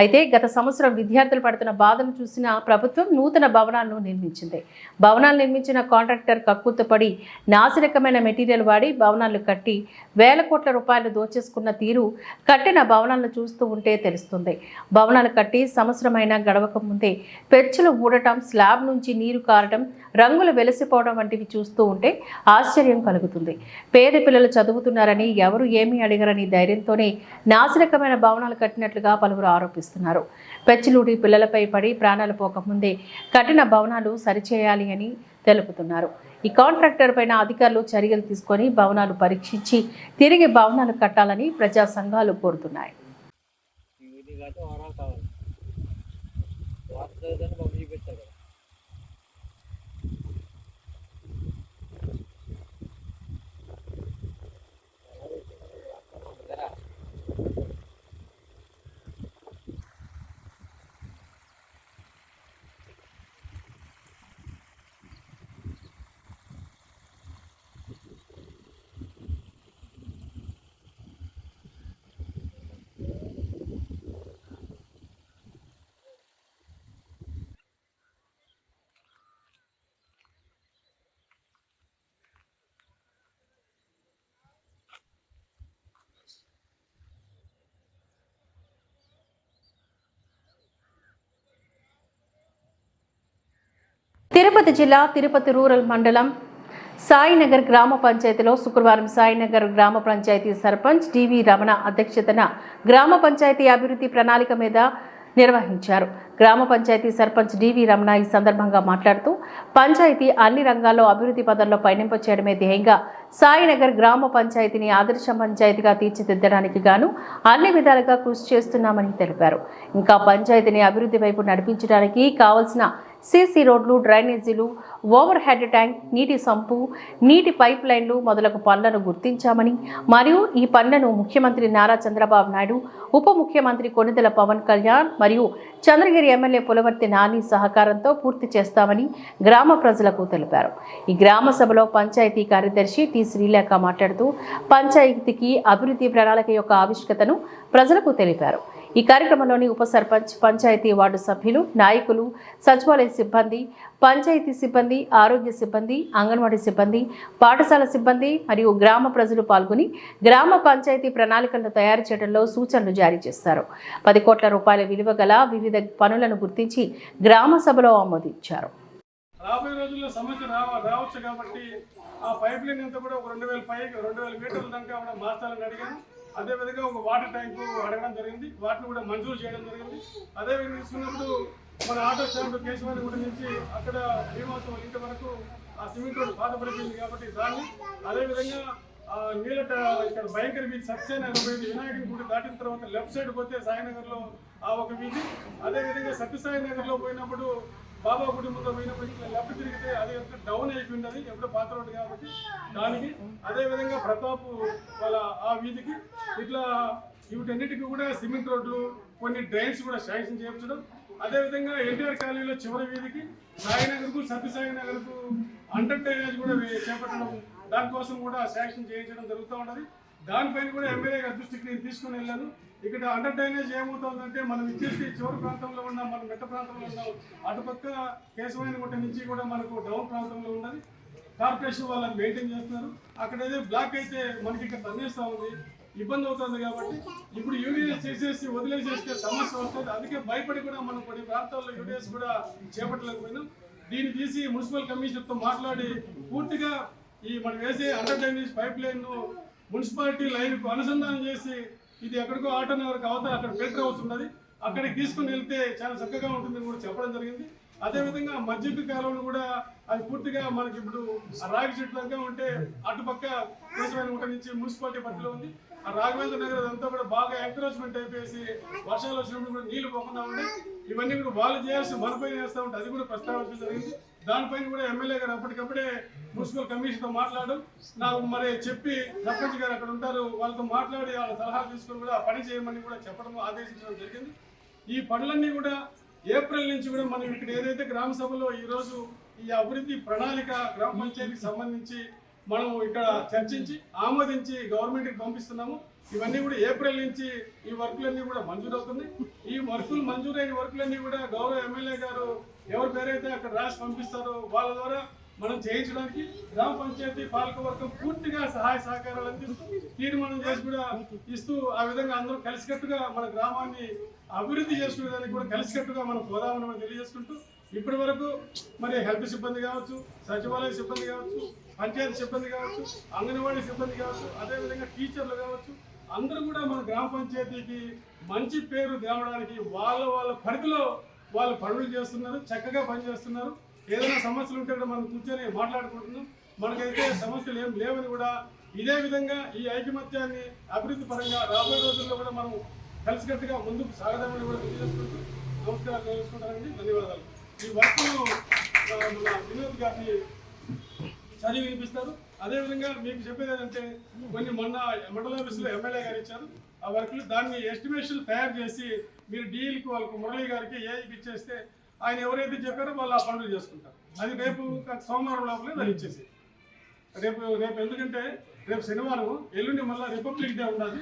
A: అయితే గత సంవత్సరం విద్యార్థులు పడుతున్న బాధను చూసిన ప్రభుత్వం నూతన భవనాలను నిర్మించింది. భవనాలు నిర్మించిన కాంట్రాక్టర్ కక్కుర్తిపడి నాసిరకమైన మెటీరియల్ వాడి భవనాలు కట్టి వేల కోట్ల రూపాయలు దోచేసుకున్న తీరు కట్టిన భవనాలను చూస్తూ ఉంటే తెలుస్తుంది. భవనాలు కట్టి సంవత్సరమైనా గడవక ముందే పెచ్చులు ఊడటం, స్లాబ్ నుంచి నీరు కారటం, రంగులు వెలిసిపోవడం వంటివి చూస్తూ ఉంటే ఆశ్చర్యం కలుగుతుంది. పేద పిల్లలు చదువుతున్నారని, ఎవరు ఏమీ అడిగరని ధైర్యంతోనే నాసిరకమైన భవనాలు కట్టినట్లుగా పలువురు ఆరోపిస్తున్నారు. పెచ్చులూడి పిల్లలపై పడి ప్రాణాలు పోకముందే కట్టిన భవనాలు సరిచేయాలి అని తెలుపుతున్నారు. ఈ కాంట్రాక్టర్ పైన అధికారులు చర్యలు తీసుకొని భవనాలు పరీక్షించి తిరిగి భవనాలు కట్టాలని ప్రజా సంఘాలు కోరుతున్నాయి. తిరుపతి జిల్లా తిరుపతి రూరల్ మండలం సాయినగర్ గ్రామ పంచాయతీలో శుక్రవారం సాయినగర్ గ్రామ పంచాయతీ సర్పంచ్ డివి రమణ అధ్యక్షతన గ్రామ పంచాయతీ అభివృద్ధి ప్రణాళిక మీద నిర్వహించారు. గ్రామ పంచాయతీ సర్పంచ్ డివి రమణ ఈ సందర్భంగా మాట్లాడుతూ పంచాయతీ అన్ని రంగాల్లో అభివృద్ధి పదంలో పయనింప చేయడమే ధ్యేయంగా సాయినగర్ గ్రామ పంచాయతీని ఆదర్శ పంచాయతీగా తీర్చిదిద్దడానికి గాను అన్ని విధాలుగా కృషి చేస్తున్నామని తెలిపారు. ఇంకా పంచాయతీని అభివృద్ధి వైపు నడిపించడానికి కావాల్సిన సీసీ రోడ్లు, డ్రైనేజీలు, ఓవర్ హెడ్ ట్యాంక్, నీటి సంపు, నీటి పైప్ లైన్లు మొదలగు పనులను గుర్తించామని మరియు ఈ పనులను ముఖ్యమంత్రి నారా చంద్రబాబు నాయుడు, ఉప ముఖ్యమంత్రి కొణిదెల పవన్ కళ్యాణ్ మరియు చంద్రగిరి ఎమ్మెల్యే పులవర్తి నాని సహకారంతో పూర్తి చేస్తామని గ్రామ ప్రజలకు తెలిపారు. ఈ గ్రామ సభలో పంచాయతీ కార్యదర్శి టి శ్రీలేఖ మాట్లాడుతూ పంచాయతీకి అభివృద్ధి ప్రణాళిక యొక్క ఆవిష్కతను ప్రజలకు తెలిపారు. ఈ కార్యక్రమంలోని ఉప సర్పంచ్, పంచాయతీ వార్డు సభ్యులు, నాయకులు, సచివాలయ సిబ్బంది, పంచాయతీ సిబ్బంది, ఆరోగ్య సిబ్బంది, అంగన్వాడీ సిబ్బంది, పాఠశాల సిబ్బంది మరియు గ్రామ ప్రజలు పాల్గొని గ్రామ పంచాయతీ ప్రణాళికలను తయారు చేయడంలో సూచనలు జారీ చేశారు. 10 కోట్ల రూపాయల విలువ గల వివిధ పనులను గుర్తించి గ్రామ సభలో ఆమోదించారు.
J: రాబోయే రోజుల్లో సమస్య రావచ్చు కాబట్టి ఆ పైప్ లైన్ అంతా కూడా ఒక 2000 మీటర్ల దాకా మార్చాలని అడిగాను. అదేవిధంగా ఒక వాటర్ ట్యాంకు అడగడం జరిగింది, వాటిని కూడా మంజూరు చేయడం జరిగింది. అదేవిధంగా తీసుకున్నప్పుడు మన ఆటో స్టాండ్ కేశవాని గుడి నుంచి అక్కడ భీమాసం ఇంటి వరకు ఆ సిమెంట్ రోడ్డు పాతపడిపోయింది కాబట్టి దాన్ని, అదేవిధంగా నీళ్ళ ఇక్కడ భయంకర వీధి సత్యసాయి పోయింది, వినాయకుడి గుడి దాటిన తర్వాత లెఫ్ట్ సైడ్ పోతే సాయినగర్లో ఆ ఒక వీధి, అదేవిధంగా సత్యసాయి నగర్లో పోయినప్పుడు బాబా గుడి ముందు పోయినప్పుడు ఇట్లా లెఫ్ట్ తిరిగితే అది డౌన్ అయిపోయింది, ఎప్పుడు పాత రోడ్డు కాబట్టి దానికి, అదేవిధంగా ప్రతాప్ వాళ్ళ ఆ వీధికి ఇట్లా వీటన్నిటికీ కూడా సిమెంట్ రోడ్లు, కొన్ని డ్రైన్స్ కూడా శాంక్షన్ చేయించడం, అదేవిధంగా ఎన్టీఆర్ కాలనీలో చివరి వీధికి సాయినగర్కు, సత్యసాయి నగర్కు అండర్ డ్రైనేజ్ కూడా చేపట్టడం, దానికోసం కూడా శాంక్షన్ చేయించడం జరుగుతూ ఉన్నది. దానిపైన కూడా ఎమ్మెల్యే గారి దృష్టికి నేను తీసుకుని వెళ్ళాను. ఇక్కడ అండర్ డ్రైనేజ్ ఏమవుతుందంటే మనం ఇచ్చేసి చివరి ప్రాంతంలో ఉన్న మన మెట్ట ప్రాంతంలో ఉన్నాం, అటుపక్క కేశవాయనగుట్ట నుంచి కూడా మనకు డౌన్ ప్రాంతంలో ఉన్నది. కార్పొరేషన్ వాళ్ళని మెయింటైన్ చేస్తున్నారు. అక్కడ ఏదో బ్లాక్ అయితే మనకి ఇక్కడ తన్నేస్తూ ఉంది, ఇబ్బంది అవుతుంది. కాబట్టి ఇప్పుడు యూడిఎస్ చేసేసి వదిలేసేస్తే సమస్య వస్తుంది. అందుకే భయపడి కూడా మనం కొన్ని ప్రాంతాల్లో యూడిఎస్ కూడా చేపట్టలేకపోయినాం. దీన్ని తీసి మున్సిపల్ కమిషనర్తో మాట్లాడి పూర్తిగా ఈ మనం వేసే under drainage pipe line municipality లైన్కు అనుసంధానం చేసి ఇది ఎక్కడికో ఆటో నగర్కి అవతల అక్కడ ఫిల్టర్ హౌస్ ఉన్నది, అక్కడికి తీసుకుని వెళ్తే చాలా చక్కగా ఉంటుందని కూడా చెప్పడం జరిగింది. అదేవిధంగా మధ్యకి కాలువలు కూడా అది పూర్తిగా మనకి ఇప్పుడు రాగి చెట్టు దగ్గర ఉంటే అటుపక్క కేశవాయనగుట్ట నుంచి మున్సిపాలిటీ పరిధిలో ఉంది. ఆ రాఘవేంద్ర నగర్ అదంతా కూడా బాగా ఎంకరేజ్మెంట్ అయిపోయేసి వర్షాలు వచ్చినప్పుడు కూడా నీళ్లు పోకుండా ఉంటాయి. ఇవన్నీ కూడా వాళ్ళు చేయాల్సి మనపైన వేస్తూ ఉంటే అది కూడా ప్రస్తావించడం జరిగింది. దానిపైన కూడా ఎమ్మెల్యే గారు అప్పటికప్పుడే మున్సిపల్ కమిషన్తో మాట్లాడడం, నాకు మరి చెప్పి సర్పంచ్ గారు అక్కడ ఉంటారు వాళ్ళతో మాట్లాడి వాళ్ళ సలహాలు తీసుకొని కూడా పని చేయమని కూడా చెప్పడం ఆదేశించడం జరిగింది. ఈ పనులన్నీ కూడా ఏప్రిల్ నుంచి కూడా మనం ఇక్కడ ఏదైతే గ్రామ సభలో ఈరోజు ఈ అభివృద్ధి ప్రణాళిక గ్రామ పంచాయతీకి సంబంధించి మనం ఇక్కడ చర్చించి ఆమోదించి గవర్నమెంట్కి పంపిస్తున్నాము. ఇవన్నీ కూడా ఏప్రిల్ నుంచి ఈ వర్కులన్నీ కూడా మంజూరవుతున్నాయి. ఈ వర్కులు మంజూరైన వర్కులన్నీ కూడా గౌరవ ఎమ్మెల్యే గారు ఎవరి పేరైతే అక్కడ రాసి పంపిస్తారో వాళ్ళ ద్వారా మనం చేయించడానికి గ్రామ పంచాయతీ పాలకవర్గం పూర్తిగా సహాయ సహకారాలు అందిస్తూ తీర్మానం చేసి కూడా ఇస్తూ ఆ విధంగా అందరూ కలిసికట్టుగా మన గ్రామాన్ని అభివృద్ధి చేసుకునేదానికి కూడా కలిసికట్టుగా మనం పోదామని తెలియజేసుకుంటూ ఇప్పటి వరకు మరి హెల్త్ సిబ్బంది కావచ్చు, సచివాలయ సిబ్బంది కావచ్చు, పంచాయతీ సిబ్బంది కావచ్చు, అంగన్వాడీ సిబ్బంది కావచ్చు, అదేవిధంగా టీచర్లు కావచ్చు, అందరూ కూడా మన గ్రామ పంచాయతీకి మంచి పేరు తేవడానికి వాళ్ళ పరిధిలో వాళ్ళు పనులు చేస్తున్నారు, చక్కగా పనిచేస్తున్నారు. ఏదైనా సమస్యలు ఉంటే కూడా మనం కూర్చొని మాట్లాడుకుంటున్నాం. మనకైతే సమస్యలు ఏం లేవని కూడా ఇదే విధంగా ఈ ఐకమత్యాన్ని అభివృద్ధి పరంగా రాబోయే రోజుల్లో కూడా మనం కలిసికట్టుగా ముందుకు సాగదామని కూడా తెలియజేసుకుంటూ నమస్కారాలు తెలియజేసుకుంటానండి. ధన్యవాదాలు. ఈ వర్క్ను మన వినోద్ గారిని చదివి వినిపిస్తారు. అదేవిధంగా మీకు చెప్పేది ఏంటంటే కొన్ని మొన్న మండల ఆఫీసులో ఎమ్మెల్యే గారు ఇచ్చారు ఆ వర్క్లు, దాన్ని ఎస్టిమేషన్ తయారు చేసి మీరు డీఎల్కి వాళ్ళకు మురళి గారికి ఏఐకి ఇచ్చేస్తే ఆయన ఎవరైతే చెప్పారో వాళ్ళు ఆ పనులు చేసుకుంటారు. అది రేపు సోమవారం లోపలే దాన్ని ఇచ్చేసి రేపు ఎందుకంటే రేపు శనివారం, ఎల్లుండి మళ్ళీ రిపబ్లిక్ డే ఉన్నది,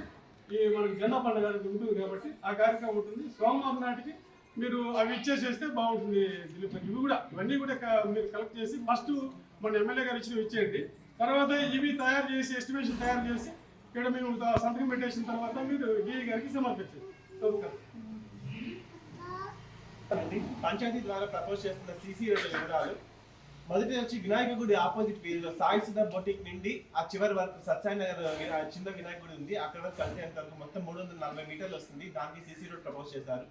J: ఈ మనకి జెండా పండుగ ఉంటుంది కాబట్టి ఆ కార్యక్రమం ఉంటుంది. సోమవారం నాటికి మీరు అవి ఇచ్చేసేస్తే బాగుంటుంది. ఇవన్నీ కూడా మీరు కలెక్ట్ చేసి ఫస్ట్ మన ఎమ్మెల్యే గారు ఇచ్చినవి ఇచ్చేయండి. తర్వాత ఇవి తయారు చేసి ఎస్టిమేషన్ తయారు చేసి ఇక్కడ మేము సంతకం పెట్టేసిన తర్వాత మీరు డిఈ గారికి సమర్పించండి.
K: పంచాయతీ ద్వారా ప్రపోజ్ చేస్తున్న సీసీ రోడ్ల వివరాలు మొదటి వచ్చి వినాయక గుడి ఆపోజిట్ వీధిలో సాయి సుధా బొటిక్ నుండి ఆ చివరి వరకు సత్సాయి నగర్ చిన్న వినాయక గుడి ఉంది, అక్కడ వరకు కలిసేంత వరకు మొత్తం 340 మీటర్లు వస్తుంది. దానికి సీసీ రోడ్ ప్రపోజ్ చేశారు.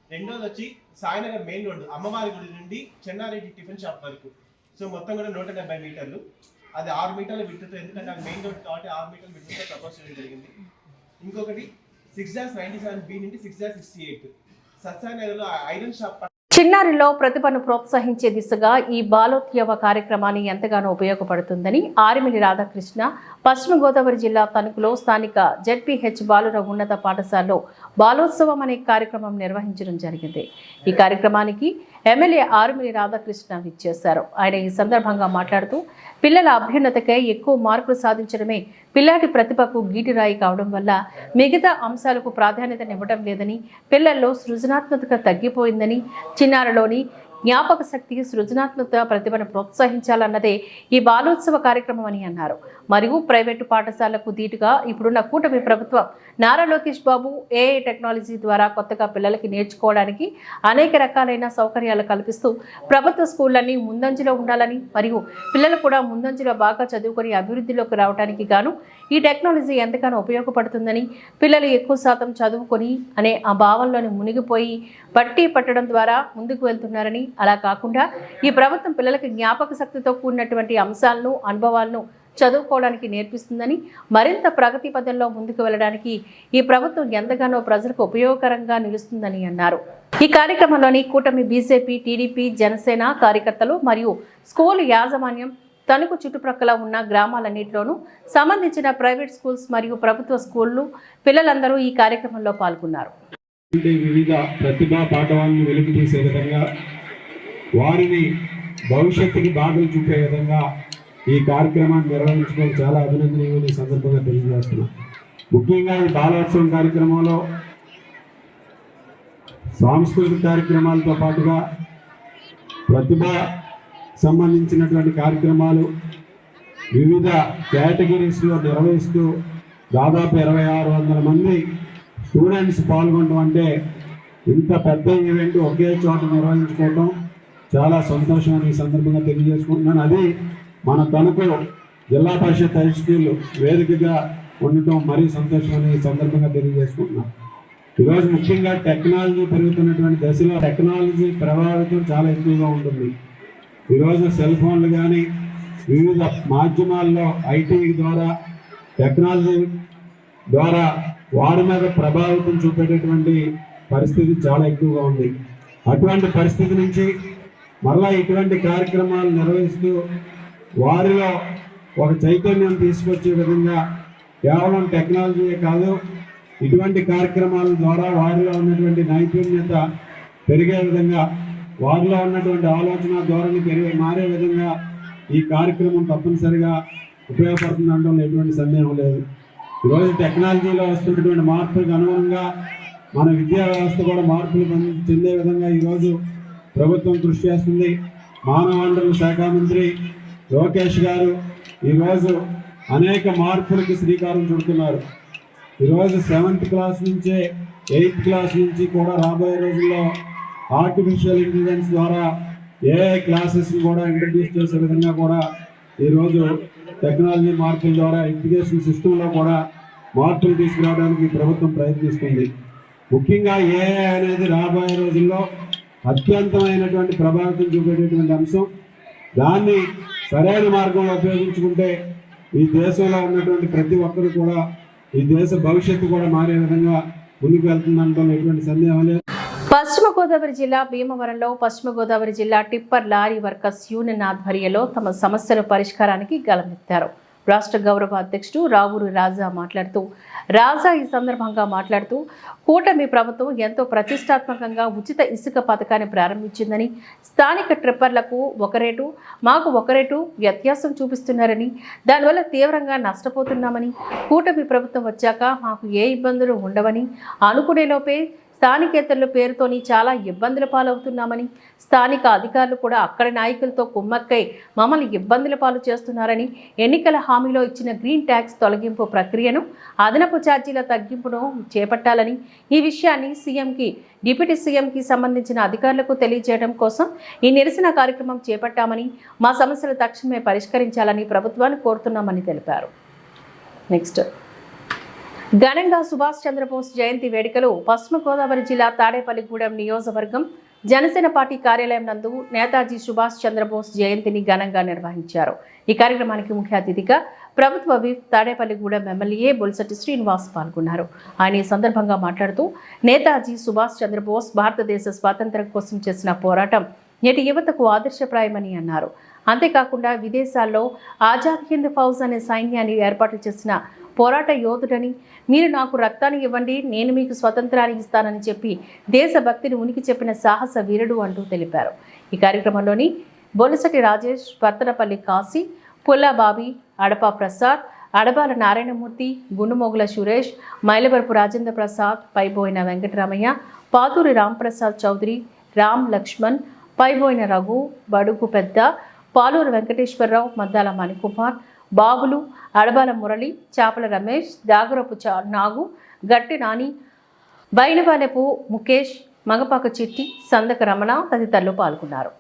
K: రెండోది వచ్చి సాయినగర్ మెయిన్ రోడ్ అమ్మవారి గుడి నుండి చెన్నారెడ్డి టిఫిన్ షాప్ వరకు, సో మొత్తం కూడా 170 మీటర్లు. అది 6 మీటర్ల విడుతూ, ఎందుకంటే అది మెయిన్ రోడ్ కాబట్టి 6 మీటర్ల విడుతూ ప్రపోజ్ చేయడం జరిగింది. ఇంకొకటి 6-97B నుండి 6-68 సత్సాయి నగర్లో ఐరన్ షాప్
A: చిన్నారిలో ప్రతిభను ప్రోత్సహించే దిశగా ఈ బాలోత్సవ కార్యక్రమాన్ని ఎంతగానో ఉపయోగపడుతుందని ఆరిమిలి రాధాకృష్ణ పశ్చిమ గోదావరి జిల్లా తణుకులో స్థానిక జెడ్పీహెచ్ బాలుర ఉన్నత పాఠశాలలో బాలోత్సవం అనే కార్యక్రమం నిర్వహించడం జరిగింది. ఈ కార్యక్రమానికి ఎమ్మెల్యే ఆరిమిలి రాధాకృష్ణ విచ్చేశారు. ఆయన ఈ సందర్భంగా మాట్లాడుతూ పిల్లల అభ్యున్నతకై ఎక్కువ మార్కులు సాధించడమే పిల్లాడి ప్రతిభకు గీటిరాయి కావడం వల్ల మిగతా అంశాలకు ప్రాధాన్యతనివ్వడం లేదని, పిల్లల్లో సృజనాత్మకత తగ్గిపోయిందని, చిన్నారులోని జ్ఞాపక శక్తి, సృజనాత్మక ప్రతిభను ప్రోత్సహించాలన్నదే ఈ బాలోత్సవ కార్యక్రమం అని అన్నారు. మరియు ప్రైవేటు పాఠశాలకు ధీటుగా ఇప్పుడున్న కూటమి ప్రభుత్వం నారా లోకేష్ బాబు ఏఐ టెక్నాలజీ ద్వారా కొత్తగా పిల్లలకి నేర్చుకోవడానికి అనేక రకాలైన సౌకర్యాలు కల్పిస్తూ ప్రభుత్వ స్కూళ్ళన్నీ ముందంజలో ఉండాలని, మరియు పిల్లలు కూడా ముందంజలో బాగా చదువుకొని అభివృద్ధిలోకి రావడానికి గాను ఈ టెక్నాలజీ ఎంతగానో ఉపయోగపడుతుందని, పిల్లలు ఎక్కువ శాతం చదువుకొని అనే ఆ భావంలోని మునిగిపోయి బట్టి పట్టడం ద్వారా ముందుకు వెళ్తున్నారని, అలా కాకుండా ఈ ప్రభుత్వం పిల్లలకి జ్ఞాపక శక్తితో కూడినటువంటి అంశాలను, అనుభవాలను చదువుకోవడానికి నేర్పిస్తుందని, మరింత ప్రగతి పథంలో ముందుకు వెళ్ళడానికి ఈ ప్రభుత్వం ఎంతగానో ప్రజలకు ఉపయోగకరంగా నిలుస్తుందని అన్నారు. ఈ కార్యక్రమంలోని కూటమి బీజేపీ, టీడీపీ, జనసేన కార్యకర్తలు మరియు స్కూల్ యాజమాన్యం, తణుకు చుట్టుప్రక్కల ఉన్న గ్రామాలన్నింటిలోనూ సంబంధించిన ప్రైవేట్ స్కూల్స్ మరియు ప్రభుత్వ స్కూళ్లు పిల్లలందరూ ఈ కార్యక్రమంలో పాల్గొన్నారు.
L: వివిధ ప్రతిభా పాఠవాలను వెలికి తీసే విధంగా, వారిని భవిష్యత్తుకి బాధలు చూపే విధంగా ఈ కార్యక్రమాన్ని నిర్వహించడం చాలా అభినందనీయమని సందర్భంగా తెలియజేస్తున్నాం. ముఖ్యంగా ఈ బాలోత్సవం కార్యక్రమంలో సాంస్కృతిక కార్యక్రమాలతో పాటుగా ప్రతిభ సంబంధించినటువంటి కార్యక్రమాలు వివిధ కేటగిరీస్లో నిర్వహిస్తూ దాదాపు 2600 మంది స్టూడెంట్స్ పాల్గొనడం అంటే, ఇంత పెద్ద ఈవెంట్ ఒకే చోట నిర్వహించుకోవడం చాలా సంతోషాన్ని ఈ సందర్భంగా తెలియజేసుకుంటున్నాను. అది మన తణుకు జిల్లా పరిషత్ హై స్కూల్ వేదికగా ఉండటం మరీ సంతోషాన్ని ఈ సందర్భంగా తెలియజేసుకుంటున్నాను. ఈరోజు ముఖ్యంగా టెక్నాలజీ పెరుగుతున్నటువంటి దశలో టెక్నాలజీ ప్రభావితం చాలా ఎక్కువగా ఉంటుంది. ఈరోజు సెల్ ఫోన్లు కానీ వివిధ మాధ్యమాల్లో ఐటీ ద్వారా, టెక్నాలజీ ద్వారా వారి మీద ప్రభావితం చూపేటటువంటి పరిస్థితి చాలా ఎక్కువగా ఉంది. అటువంటి పరిస్థితి నుంచి మరలా ఇటువంటి కార్యక్రమాలు నిర్వహిస్తూ వారిలో ఒక చైతన్యం తీసుకొచ్చే విధంగా, కేవలం టెక్నాలజీయే కాదు, ఇటువంటి కార్యక్రమాల ద్వారా వారిలో ఉన్నటువంటి నైపుణ్యత పెరిగే విధంగా, వారిలో ఉన్నటువంటి ఆలోచన ధోరణి మారే విధంగా ఈ కార్యక్రమం తప్పనిసరిగా ఉపయోగపడుతుందంటే ఎటువంటి సందేహం లేదు. ఈరోజు టెక్నాలజీలో వస్తున్నటువంటి మార్పులకు అనుగుణంగా మన విద్యా వ్యవస్థ కూడా మార్పులు చెందే విధంగా ఈరోజు ప్రభుత్వం కృషి చేస్తుంది. మానవ వనరుల శాఖ మంత్రి లోకేష్ గారు ఈరోజు అనేక మార్పులకి శ్రీకారం చుడుతున్నారు. ఈరోజు 7th క్లాస్ నుంచే 8th క్లాస్ నుంచి కూడా రాబోయే రోజుల్లో ఆర్టిఫిషియల్ ఇంటెలిజెన్స్ ద్వారా ఏఐ క్లాసెస్ని కూడా ఇంట్రడ్యూస్ చేసే విధంగా కూడా ఈరోజు టెక్నాలజీ మార్పుల ద్వారా ఎడ్యుకేషన్ సిస్టంలో కూడా మార్పులు తీసుకురావడానికి ప్రభుత్వం ప్రయత్నిస్తుంది. ముఖ్యంగా ఏఐ అనేది రాబోయే రోజుల్లో అత్యంతమైనటువంటి ప్రభావితం చూపేటటువంటి అంశం. దాన్ని సరైన మార్గంలో ఉపయోగించుకుంటే ఈ దేశంలో ఉన్నటువంటి ప్రతి ఒక్కరు కూడా, ఈ దేశ భవిష్యత్తు కూడా మారే విధంగా ముందుకు వెళ్తుందంటే ఎటువంటి సందేహం లేదు.
A: పశ్చిమ గోదావరి జిల్లా భీమవరంలో పశ్చిమ గోదావరి జిల్లా టిప్పర్ లారీ వర్కర్స్ యూనియన్ ఆధ్వర్యంలో తమ సమస్యల పరిష్కారానికి గళమెత్తారు. రాష్ట్ర గౌరవ అధ్యక్షుడు రావూరి రాజా మాట్లాడుతూ ఈ సందర్భంగా మాట్లాడుతూ కూటమి ప్రభుత్వం ఎంతో ప్రతిష్టాత్మకంగా ఉచిత ఇసుక పథకాన్ని ప్రారంభించిందని, స్థానిక ట్రిప్పర్లకు ఒక రేటు, మాకు ఒక రేటు వ్యత్యాసం చూపిస్తున్నారని, దానివల్ల తీవ్రంగా నష్టపోతున్నామని, కూటమి ప్రభుత్వం వచ్చాక మాకు ఏ ఇబ్బందులు ఉండవని, అనుకునేలోపే స్థానికేతరుల పేరుతోని చాలా ఇబ్బందుల పాలవుతున్నామని, స్థానిక అధికారులు కూడా అక్కడి నాయకులతో కుమ్మక్కై మమ్మల్ని ఇబ్బందుల పాలు చేస్తున్నారని, ఎన్నికల హామీలో ఇచ్చిన గ్రీన్ ట్యాక్స్ తొలగింపు ప్రక్రియను, అదనపు ఛార్జీల తగ్గింపును చేపట్టాలని, ఈ విషయాన్ని సీఎంకి, డిప్యూటీ సీఎంకి సంబంధించిన అధికారులకు తెలియజేయడం కోసం ఈ నిరసన కార్యక్రమం చేపట్టామని, మా సమస్యలు తక్షణమే పరిష్కరించాలని ప్రభుత్వాన్ని కోరుతున్నామని తెలిపారు. నెక్స్ట్, ఘనంగా సుభాష్ చంద్రబోస్ జయంతి వేడుకలు పశ్చిమ గోదావరి జిల్లా తాడేపల్లిగూడెం నియోజకవర్గం జనసేన పార్టీ కార్యాలయం నందు నేతాజీ సుభాష్ చంద్రబోస్ జయంతిని ఘనంగా నిర్వహించారు. ఈ కార్యక్రమానికి ముఖ్య అతిథిగా ప్రభుత్వ విప్ తాడేపల్లిగూడెం ఎమ్మెల్యే బొల్సటి శ్రీనివాస్ పాల్గొన్నారు. ఆయన ఈ సందర్భంగా మాట్లాడుతూ నేతాజీ సుభాష్ చంద్రబోస్ భారతదేశ స్వాతంత్ర్యం కోసం చేసిన పోరాటం నేటి యువతకు ఆదర్శప్రాయమని అన్నారు. అంతేకాకుండా విదేశాల్లో ఆజాద్ హింద్ ఫౌజ్ అనే సైన్యాన్ని ఏర్పాటు చేసిన పోరాట యోధుడని, మీరు నాకు రక్తాన్ని ఇవ్వండి, నేను మీకు స్వతంత్రాన్ని ఇస్తానని చెప్పి దేశభక్తిని ఉనికి చెప్పిన సాహస వీరుడు అంటూ తెలిపారు. ఈ కార్యక్రమంలోని బొలిసటి రాజేష్, వర్తనపల్లి కాశీ, పుల్లాబాబి, అడపా ప్రసాద్, అడబాల నారాయణమూర్తి, గుండుమోగుల సురేష్, మైలవరపు రాజేంద్ర ప్రసాద్, పైబోయిన వెంకటరామయ్య, పాతూరి రాంప్రసాద్ చౌదరి, రామ్ లక్ష్మణ్, పైబోయిన రఘు, బడుగు పెద్ద, పాలూరు వెంకటేశ్వరరావు, మద్దాల మణికుమార్, బాబులు, అడబాల మురళి, చాపల రమేష్, దాగరపు నాగు, గట్టి నాని, బైనవాలెపు ముఖేష్, మగపాక చిట్టి, సందక రమణ తదితరులు పాల్గొన్నారు.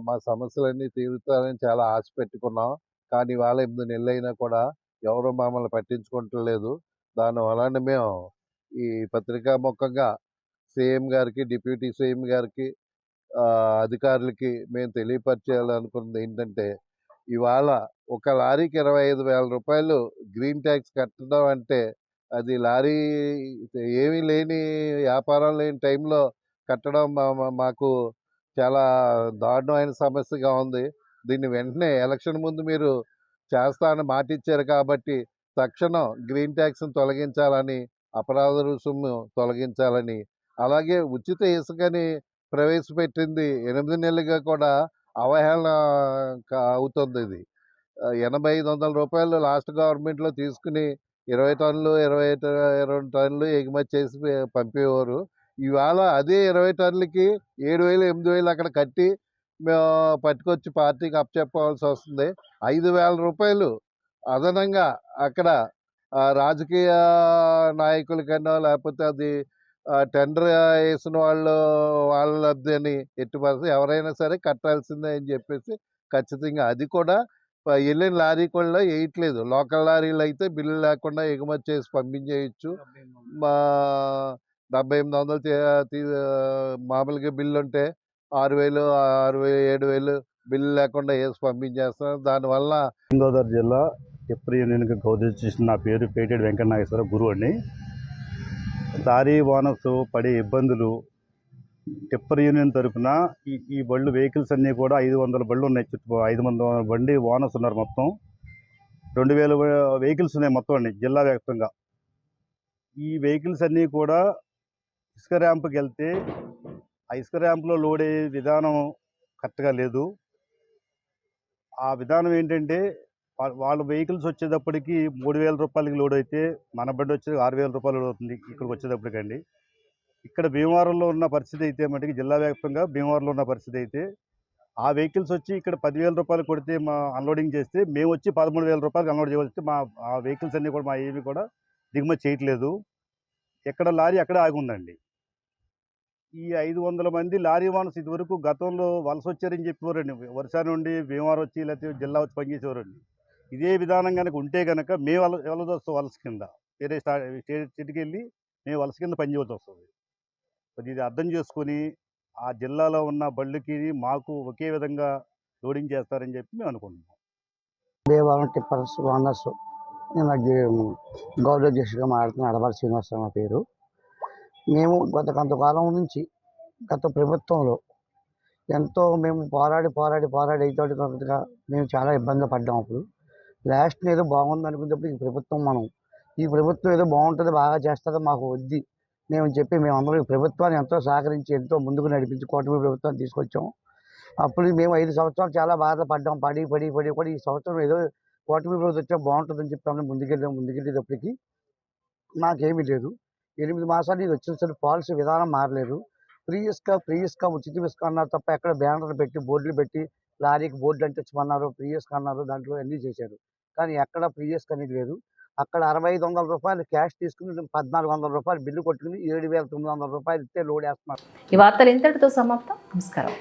B: మా సమస్యలన్నీ తీరుతారని చాలా ఆశ పెట్టుకున్నాం. కానీ వాళ్ళ 8 నెలలైనా కూడా ఎవరు మమ్మల్ని పట్టించుకుంటలేదు. దానివలన మేము ఈ పత్రికా ముఖంగా సీఎం గారికి, డిప్యూటీ సీఎం గారికి, అధికారులకి మేము తెలియపరచాలనుకున్నది ఏంటంటే, ఇవాళ ఒక లారీకి 25,000 రూపాయలు గ్రీన్ ట్యాక్స్ కట్టడం అంటే, అది లారీ ఏమీ లేని, వ్యాపారం లేని టైంలో కట్టడం మాకు చాలా దారుణమైన సమస్యగా ఉంది. దీన్ని వెంటనే ఎలక్షన్ ముందు మీరు చేస్తానని మాటిచ్చారు కాబట్టి తక్షణం గ్రీన్ ట్యాక్స్ని తొలగించాలని, అపరాధ రుసుము తొలగించాలని, అలాగే ఉచిత ఇసుకని ప్రవేశపెట్టింది 8 నెలలుగా కూడా అవహేళన అవుతుంది. ఇది 80-500 రూపాయలు లాస్ట్ గవర్నమెంట్లో తీసుకుని 20 టన్నులు 22 టన్నులు ఎగుమతి చేసి పంపేవారు. ఇవాళ అదే 20 టన్నులకి 7,000 8,000 అక్కడ కట్టి మేము పట్టుకొచ్చి పార్టీకి అప్పచెప్పవలసి వస్తుంది. 5,000 రూపాయలు అదనంగా అక్కడ రాజకీయ నాయకులకన్నా, లేకపోతే అది టెండర్ వేసిన వాళ్ళ లబ్ధి అని ఎట్టి పరిస్థితి ఎవరైనా సరే కట్టాల్సిందే అని చెప్పేసి ఖచ్చితంగా అది కూడా వెళ్ళిన లారీ కూడా వేయట్లేదు. లోకల్ లారీలు అయితే బిల్లు లేకుండా ఎగుమతి చేసి పంపించేయచ్చు. మా 7800 మామూలుగా బిల్లు ఉంటే 6,000 7,000 బిల్లు లేకుండా వేసి పంపించేస్తాం. దానివల్ల
M: గోదావరి జిల్లా టిప్పర్ యూనియన్కి గౌరవ చేసిన నా పేరు పేటెడ్ వెంకట నాగేశ్వర గురువు అండి. లారీ ఓనర్స్ పడే ఇబ్బందులు టిప్పర్ యూనియన్ తరఫున ఈ బళ్ళు వెహికల్స్ అన్నీ కూడా 500 బళ్ళు ఉన్నాయి. 500 బండి ఓనర్స్ ఉన్నారు. మొత్తం 2,000 వెహికల్స్ ఉన్నాయి మొత్తం అండి జిల్లా వ్యాప్తంగా. ఈ వెహికల్స్ అన్నీ కూడా ఇసుక ర్యాంపుకి వెళ్తే ఆ ఇసుక ర్యాంపులో లోడ్ అయ్యే విధానం కరెక్ట్గా లేదు. ఆ విధానం ఏంటంటే, వాళ్ళ వెహికల్స్ వచ్చేటప్పటికి 3,000 రూపాయలకి లోడ్ అయితే మన బండి వచ్చేది 6,000 రూపాయలు లోడ్ అవుతుంది ఇక్కడికి వచ్చేటప్పటికండి. ఇక్కడ భీమవరంలో ఉన్న పరిస్థితి అయితే మటుకు జిల్లా వ్యాప్తంగా భీమవరంలో ఉన్న పరిస్థితి అయితే ఆ వెహికల్స్ వచ్చి ఇక్కడ 10,000 రూపాయలు కొడితే మా అన్లోడింగ్ చేస్తే మేము వచ్చి 13,000 రూపాయలకి అన్లోడ్ చేయవలసి ఆ వెహికల్స్ అన్నీ కూడా మా ఏవి కూడా దిగుమతి చేయట్లేదు. ఎక్కడ లారీ అక్కడే ఆగి ఉందండి. ఈ 500 మంది లారీ ఓనర్స్ ఇదివరకు గతంలో వలస వచ్చారని చెప్పేవారండి. వరుస నుండి భీమవరం వచ్చి లేకపోతే జిల్లా వచ్చి పనిచేసేవారండి. ఇదే విధానం కనుక ఉంటే కనుక మేము వెళ్ళదు వస్తాం వలస కింద, వేరే స్టేట్కి వెళ్ళి మేము వలస కింద పనిచేయవలసి వస్తుంది. ఇది అర్థం చేసుకొని ఆ జిల్లాలో ఉన్న బళ్ళకి మాకు ఒకే విధంగా లోడింగ్ చేస్తారని చెప్పి మేము అనుకుంటున్నాం.
N: భీమవరం టిప్పర్స్ ఓనర్స్ నేను గౌరవ అధ్యక్షుడిగా మాట్లాడుతున్న అడబాల శ్రీనివాసరావు నా పేరు. మేము కొంతకాలం నుంచి గత ప్రభుత్వంలో ఎంతో మేము పోరాడి అయితోటిగా మేము చాలా ఇబ్బందులు పడ్డాం. అప్పుడు లాస్ట్ ఏదో బాగుంది అనుకునేటప్పుడు ఈ ప్రభుత్వం ఏదో బాగుంటుంది, బాగా చేస్తుందో మాకు వద్ది మేము చెప్పి మేమందరం ఈ ప్రభుత్వాన్ని ఎంతో సహకరించి ఎంతో ముందుకు నడిపించి కూటమి ప్రభుత్వాన్ని తీసుకొచ్చాం. అప్పుడు మేము 5 సంవత్సరాలు చాలా బాధపడ్డాం. పడి కూడా ఈ సంవత్సరం ఏదో కూటమి ప్రభుత్వం వచ్చా బాగుంటుందని చెప్పి ముందుకెళ్ళేటప్పటికి మాకేమీ లేదు. 8 మాసాలు ఇది వచ్చిన సరే పాలసీ విధానం మారలేదు. ఫ్రీ ఇసుక ఉచిత ఇసుక అన్నారు తప్ప ఎక్కడ బ్యానర్లు పెట్టి బోర్డులు పెట్టి లారీకి బోర్డులు అంటించమన్నారు, ఫ్రీ ఇసుక అన్నారు, దాంట్లో అన్నీ చేశారు. కానీ ఎక్కడ ఫ్రీ ఇసుక అనేది లేదు. అక్కడ రూ. 6500 క్యాష్ తీసుకుని రూ. 1400 బిల్లు కొట్టుకుని రూ. 7,900 ఇస్తే లోడ్ వేస్తున్నారు.
A: ఈ వార్తలు ఇంతటితో సమాప్తం. నమస్కారం.